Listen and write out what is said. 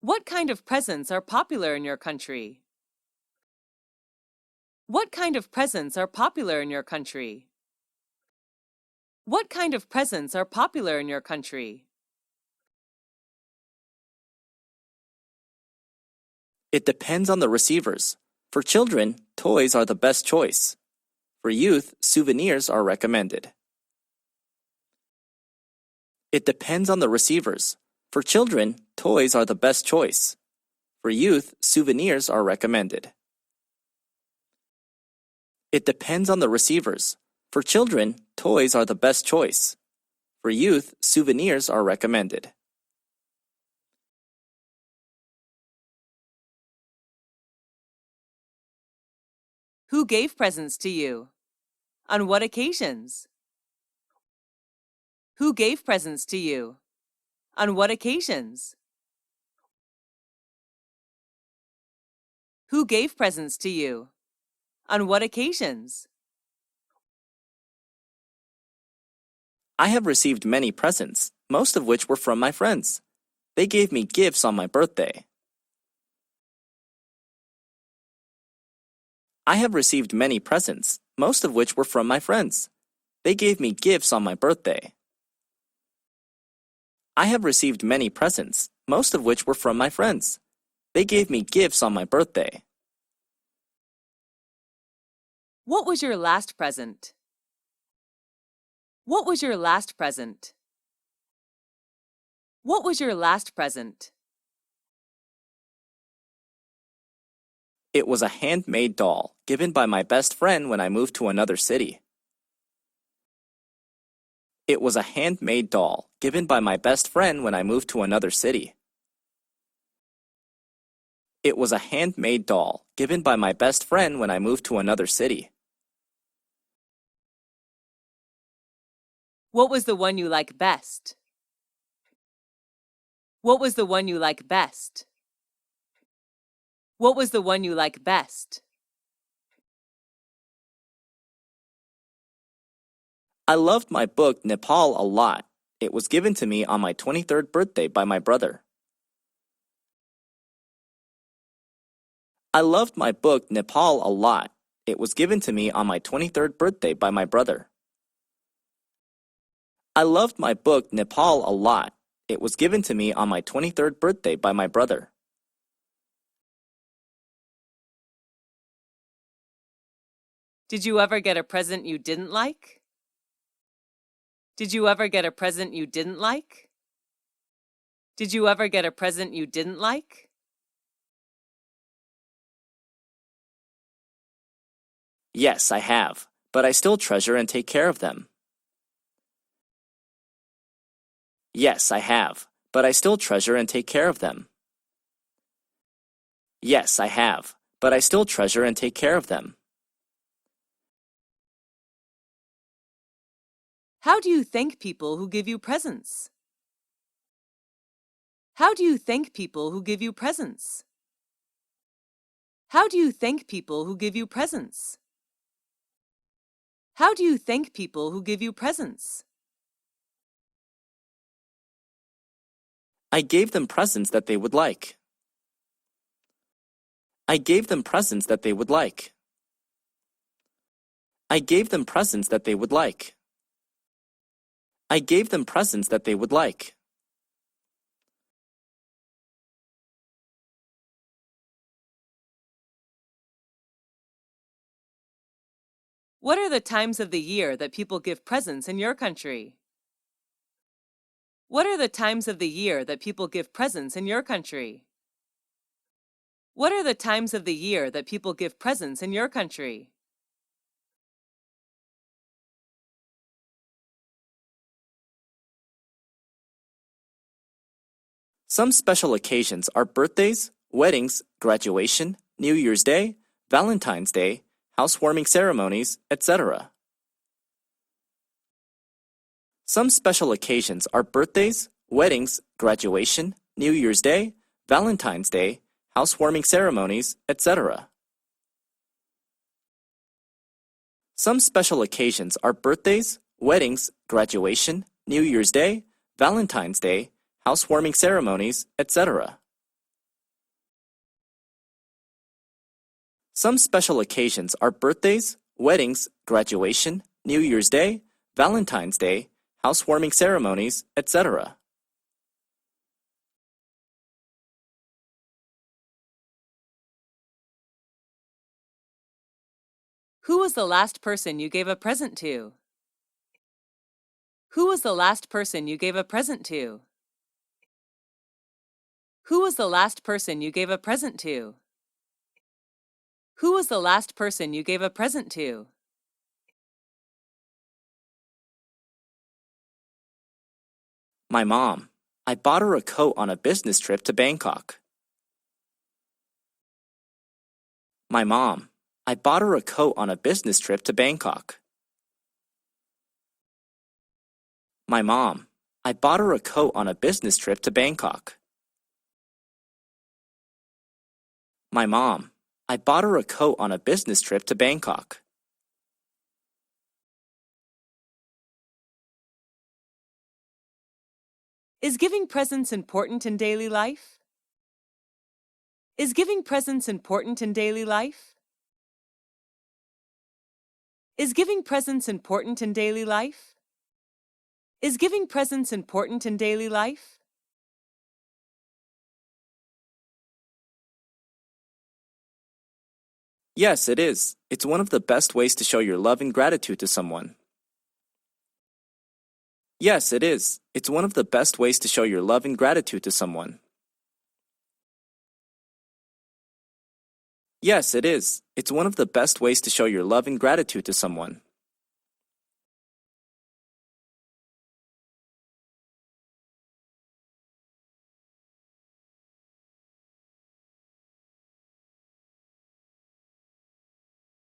What kind of presents are popular in your country? What kind of presents are popular in your country? What kind of presents are popular in your country? It depends on the receivers. For children, toys are the best choice. For youth, souvenirs are recommended. It depends on the receivers. For children, toys are the best choice. For youth, souvenirs are recommended. It depends on the receivers. For children, toys are the best choice. For youth, souvenirs are recommended. Who gave presents to you? On what occasions? Who gave presents to you? On what occasions? Who gave presents to you? On what occasions? I have received many presents, most of which were from my friends. They gave me gifts on my birthday. I have received many presents, most of which were from my friends. They gave me gifts on my birthday. I have received many presents, most of which were from my friends. They gave me gifts on my birthday. What was your last present? What was your last present? What was your last present? It was a handmade doll given by my best friend when I moved to another city. It was a handmade doll given by my best friend when I moved to another city. It was a handmade doll given by my best friend when I moved to another city. What was the one you like best? What was the one you like best? What was the one you like best? I loved my book Nepal a lot. It was given to me on my 23rd birthday by my brother. I loved my book Nepal a lot. It was given to me on my 23rd birthday by my brother. I loved my book Nepal a lot. It was given to me on my 23rd birthday by my brother. Did you ever get a present you didn't like? Did you ever get a present you didn't like? Did you ever get a present you didn't like? Yes, I have, but I still treasure and take care of them. Yes, I have, but I still treasure and take care of them. Yes, I have, but I still treasure and take care of them. How do you thank people who give you presents? How do you thank people who give you presents? How do you thank people who give you presents? How do you thank people who give you presents? I gave them presents that they would like. I gave them presents that they would like. I gave them presents that they would like. I gave them presents that they would like. What are the times of the year that people give presents in your country? What are the times of the year that people give presents in your country? What are the times of the year that people give presents in your country? Some special occasions are birthdays, weddings, graduation, New Year's Day, Valentine's Day, housewarming ceremonies, etc. Some special occasions are birthdays, weddings, graduation, New Year's Day, Valentine's Day, housewarming ceremonies, etc. Some special occasions are birthdays, weddings, graduation, New Year's Day, Valentine's Day, housewarming ceremonies, etc. Some special occasions are birthdays, weddings, graduation, New Year's Day, Valentine's Day, housewarming ceremonies, etc. Who was the last person you gave a present to? Who was the last person you gave a present to? Who was the last person you gave a present to? Who was the last person you gave a present to? My mom. I bought her a coat on a business trip to Bangkok. My mom. I bought her a coat on a business trip to Bangkok. My mom. I bought her a coat on a business trip to Bangkok. My mom. I bought her a coat on a business trip to Bangkok. Is giving presents important in daily life? Is giving presents important in daily life? Is giving presents important in daily life? Is giving presents important in daily life? Yes, it is. It's one of the best ways to show your love and gratitude to someone. Yes, it is. It's one of the best ways to show your love and gratitude to someone. Yes, it is. It's one of the best ways to show your love and gratitude to someone.